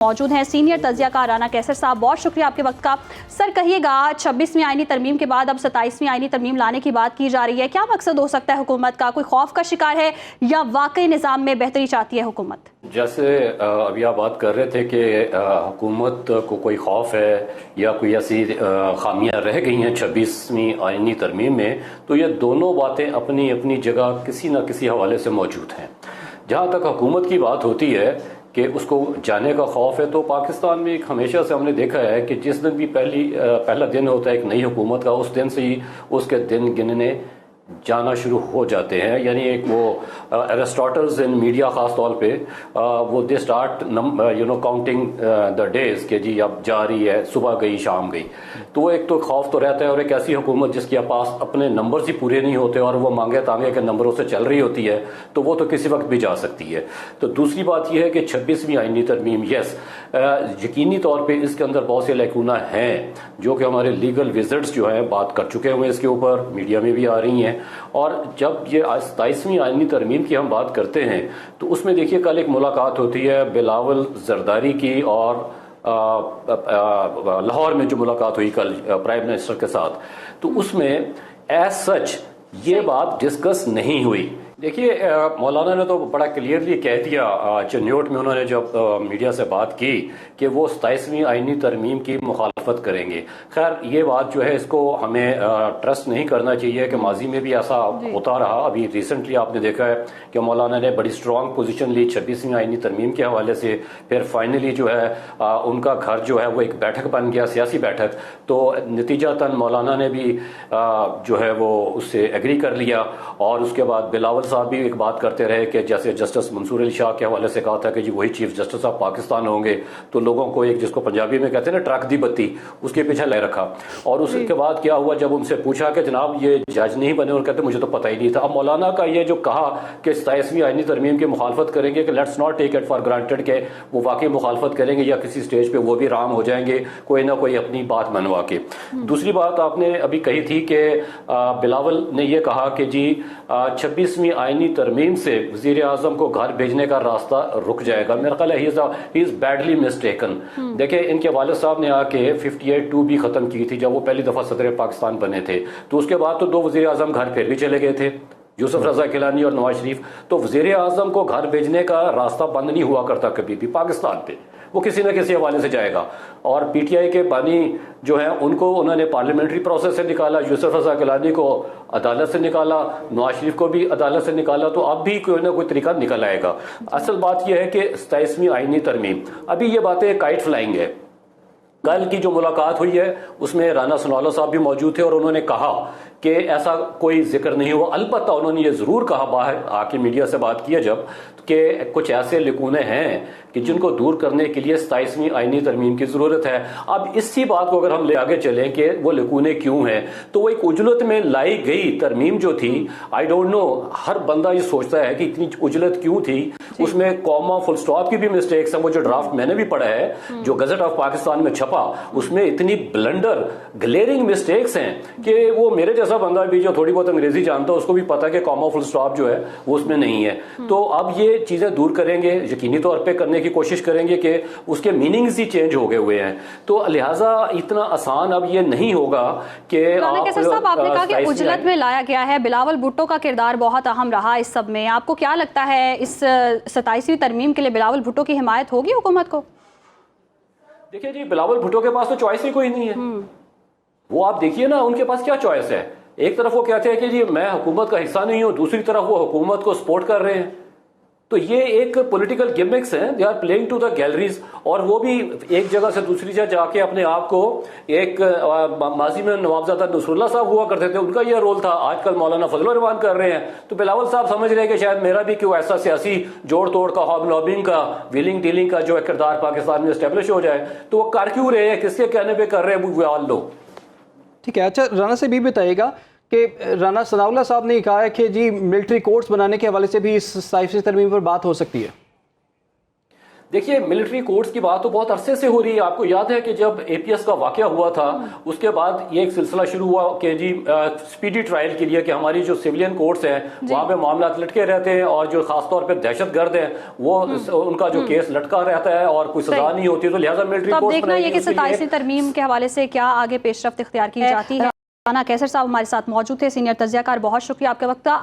موجود ہیں سینئر تجزیہ کار رانا کیسر صاحب، بہت شکریہ آپ کے وقت کا۔ سر کہیے گا 26ویں آئینی ترمیم کے بعد اب 27ویں آئینی ترمیم لانے کی بات کی جا رہی ہے، کیا مقصد ہو سکتا ہے حکومت کا؟ کوئی خوف کا شکار ہے یا واقعی نظام میں بہتری چاہتی ہے حکومت؟ جیسے ابھی آپ بات کر رہے تھے کہ حکومت کو کوئی خوف ہے یا کوئی ایسی خامیاں رہ گئی ہیں 26ویں آئینی ترمیم میں، تو یہ دونوں باتیں اپنی اپنی جگہ کسی نہ کسی حوالے سے موجود ہیں۔ جہاں تک حکومت کی بات ہوتی ہے کہ اس کو جانے کا خوف ہے، تو پاکستان میں ایک ہمیشہ سے ہم نے دیکھا ہے کہ جس دن بھی پہلا دن ہوتا ہے ایک نئی حکومت کا، اس دن سے ہی اس کے دن گننے جانا شروع ہو جاتے ہیں۔ یعنی ایک وہ ایرسٹاٹلز ان میڈیا خاص طور پہ وہ they start counting the days کہ جی اب جا رہی ہے، صبح گئی شام گئی، تو وہ ایک تو خوف تو رہتا ہے، اور ایک ایسی حکومت جس کے پاس اپنے نمبرز ہی پورے نہیں ہوتے اور وہ مانگے تانگے کے نمبروں سے چل رہی ہوتی ہے، تو وہ تو کسی وقت بھی جا سکتی ہے۔ تو دوسری بات یہ ہے کہ 26ویں آئینی ترمیم یس یقینی طور پہ اس کے اندر بہت سے لیکونہ ہیں جو کہ ہمارے لیگل وزٹس جو ہیں بات کر چکے ہوئے، اس کے اوپر میڈیا میں بھی آ رہی ہیں۔ اور جب یہ 27ویں آئینی ترمیم کی ہم بات کرتے ہیں تو اس میں دیکھیے کل ایک ملاقات ہوتی ہے بلاول زرداری کی، اور لاہور میں جو ملاقات ہوئی کل پرائم منسٹر کے ساتھ، تو اس میں ایز سچ یہ بات ڈسکس نہیں ہوئی۔ دیکھیے مولانا نے تو بڑا کلیئرلی کہہ دیا چنیوٹ میں، انہوں نے جب میڈیا سے بات کی کہ وہ 27ویں آئینی ترمیم کی مخالفت کریں گے۔ خیر یہ بات جو ہے اس کو ہمیں ٹرسٹ نہیں کرنا چاہیے کہ ماضی میں بھی ایسا ہوتا رہا۔ ابھی ریسنٹلی آپ نے دیکھا ہے کہ مولانا نے بڑی اسٹرانگ پوزیشن لی 26ویں آئینی ترمیم کے حوالے سے، پھر فائنلی جو ہے ان کا گھر جو ہے وہ ایک بیٹھک بن گیا، سیاسی بیٹھک، تو نتیجتاً مولانا نے بھی جو ہے وہ اس سے ایگری کر لیا۔ اور اس کے بعد بلاول صاحب بھی ایک بات کرتے رہے کہ جیسے جسٹس منصور علی شاہ کے حوالے سے کہا تھا کہ جی وہی چیف جسٹس آف پاکستان ہوں گے، تو لوگوں کو ایک جس کو پنجابی میں کہتے ہیں نا ٹرک دی بتی، اس کے پیچھے لے رکھا۔ اور اس کے بعد کیا ہوا جب ان سے پوچھا کہ جناب یہ جج نہیں بنے، اور کہتے مجھے تو پتہ ہی نہیں تھا۔ اب مولانا کا یہ جو کہا کہ 27ویں آئینی ترمیم کی مخالفت کریں گے، کہ let's not take it for granted کہ وہ واقعی مخالفت کریں گے یا کسی سٹیج پہ وہ بھی رام ہو جائیں گے کوئی نہ کوئی اپنی بات منوا کے۔ دوسری بات آپ نے ابھی کہی تھی کہ بلاول نے یہ کہا کہ جی 26ویں آئینی ترمیم سے وزیر اعظم کو گھر بھیجنے کا راستہ رک جائے گا۔ میرا خیال ہے ہی از بیڈلی مسٹیکن۔ دیکھیں ان کے والد صاحب نے آ کے 58(2) بھی ختم کی تھی جب وہ پہلی دفعہ صدر پاکستان بنے تھے، تو اس کے بعد تو 2 وزیر اعظم گھر پھر بھی چلے گئے تھے، یوسف رضا گیلانی اور نواز شریف۔ تو وزیر اعظم کو گھر بھیجنے کا راستہ بند نہیں ہوا کرتا کبھی بھی پاکستان پہ، وہ کسی نہ کسی حوالے سے جائے گا۔ اور پی ٹی آئی کے بانی جو ہیں ان کو انہوں نے پارلیمنٹری پروسیس سے نکالا، یوسف رضا گیلانی کو عدالت سے نکالا، نواز شریف کو بھی عدالت سے نکالا، تو اب بھی کوئی نہ کوئی طریقہ نکل آئے گا۔ اصل بات یہ ہے کہ 27ویں آئینی ترمیم ابھی یہ باتیں کائٹ فلائنگ ہے۔ کل کی جو ملاقات ہوئی ہے اس میں رانا ثناءاللہ صاحب بھی موجود تھے، اور انہوں نے کہا کہ ایسا کوئی ذکر نہیں ہوا۔ البتہ انہوں نے یہ ضرور کہا باہر آ کے میڈیا سے بات کیا جب، کہ کچھ ایسے لکونے ہیں کہ جن کو دور کرنے کے لیے 27ویں آئینی ترمیم کی ضرورت ہے۔ اب اسی بات کو اگر ہم لے آگے چلیں کہ وہ لکونے کیوں ہیں، تو وہ ایک اجلت میں لائی گئی ترمیم جو تھی، آئی ڈونٹ نو، ہر بندہ یہ سوچتا ہے کہ اتنی اجلت کیوں تھی۔ اس میں کوما فل سٹاپ کی بھی مسٹیکس ہیں، وہ جو ڈرافٹ میں نے بھی پڑھا ہے جو گزٹ آف پاکستان میں چھپا، اس میں اتنی بلنڈر گلیئرنگ مسٹیکس ہیں کہ وہ میرے جیسا بندہ بھی جو تھوڑی بہت انگریزی جانتا ہے اس کو بھی پتا کہ کوما فل سٹاپ جو ہے وہ اس میں نہیں ہے۔ تو اب یہ چیزیں دور کریں گے، یقینی طور پہ کرنے کی کوشش کریں گے کہ اس کے میننگز ہی چینج ہو گئے ہوئے ہیں، تو لہٰذا اتنا آسان اب یہ نہیں ہوگا کہ رانا کیسر صاحب آپ نے کہا کہ اجلت میں لایا گیا ہے، بلاول بھٹو کا کردار بہت اہم رہا اس سب میں، آپ کو کیا لگتا ہے اس 27ویں ترمیم کے لیے بلاول بھٹو کی حمایت ہوگی حکومت کو؟ دیکھیے جی بلاول بھٹو کے پاس تو چوائس ہی کوئی نہیں ہے، وہ آپ دیکھیے نا ان کے پاس کیا چوائس ہے۔ ایک طرف وہ کہتے ہیں کہ جی میں حکومت کا حصہ نہیں ہوں، دوسری طرف وہ حکومت کو سپورٹ کر رہے ہیں، تو یہ ایک پولیٹیکل گیمکس ہیں، they are playing to the galleries. اور وہ بھی ایک جگہ سے دوسری جگہ جا کے اپنے آپ کو ایک ماضی میں نوابزادہ نصر اللہ صاحب ہوا کرتے تھے، ان کا یہ رول تھا، آج کل مولانا فضل الرحمان کر رہے ہیں، تو بلاول صاحب سمجھ رہے ہیں کہ شاید میرا بھی کوئی ایسا سیاسی جوڑ توڑ کا، ہاب لابنگ کا، ویلنگ ڈیلنگ کا جو کردار پاکستان میں اسٹیبلش ہو جائے، تو وہ کر کیوں رہے ہیں، کس کے کہنے پہ کر رہے ہیں، وہ آل لو۔ ٹھیک ہے، اچھا رانا سے بھی بتائیے گا کہ رانا ثناءاللہ صاحب نے کہا ہے کہ جی ملٹری کورٹس بنانے کے حوالے سے بھی اس 27ویں ترمیم پر بات ہو سکتی ہے۔ دیکھیے ملٹری کورٹس کی بات تو بہت عرصے سے ہو رہی ہے. آپ کو یاد ہے کہ جب اے پی ایس کا واقعہ ہوا تھا اس کے بعد یہ ایک سلسلہ شروع ہوا کہ جی اسپیڈی ٹرائل کے لیے کہ ہماری جو سیولین کورٹس ہیں وہاں پہ معاملات لٹکے رہتے ہیں اور جو خاص طور پہ دہشت گرد ہیں وہ ان کا جو کیس لٹکا رہتا ہے اور کوئی سزا نہیں ہوتی, تو لہٰذا ملٹری کورٹس دیکھنا یہ کہ 27ویں ترمیم کے حوالے سے کیا آگے پیش رفت اختیار کی جاتی ہے. رانا قیصر صاحب ہمارے ساتھ موجود تھے, سینئر تجزیہ کار, بہت شکریہ آپ کے وقت کا.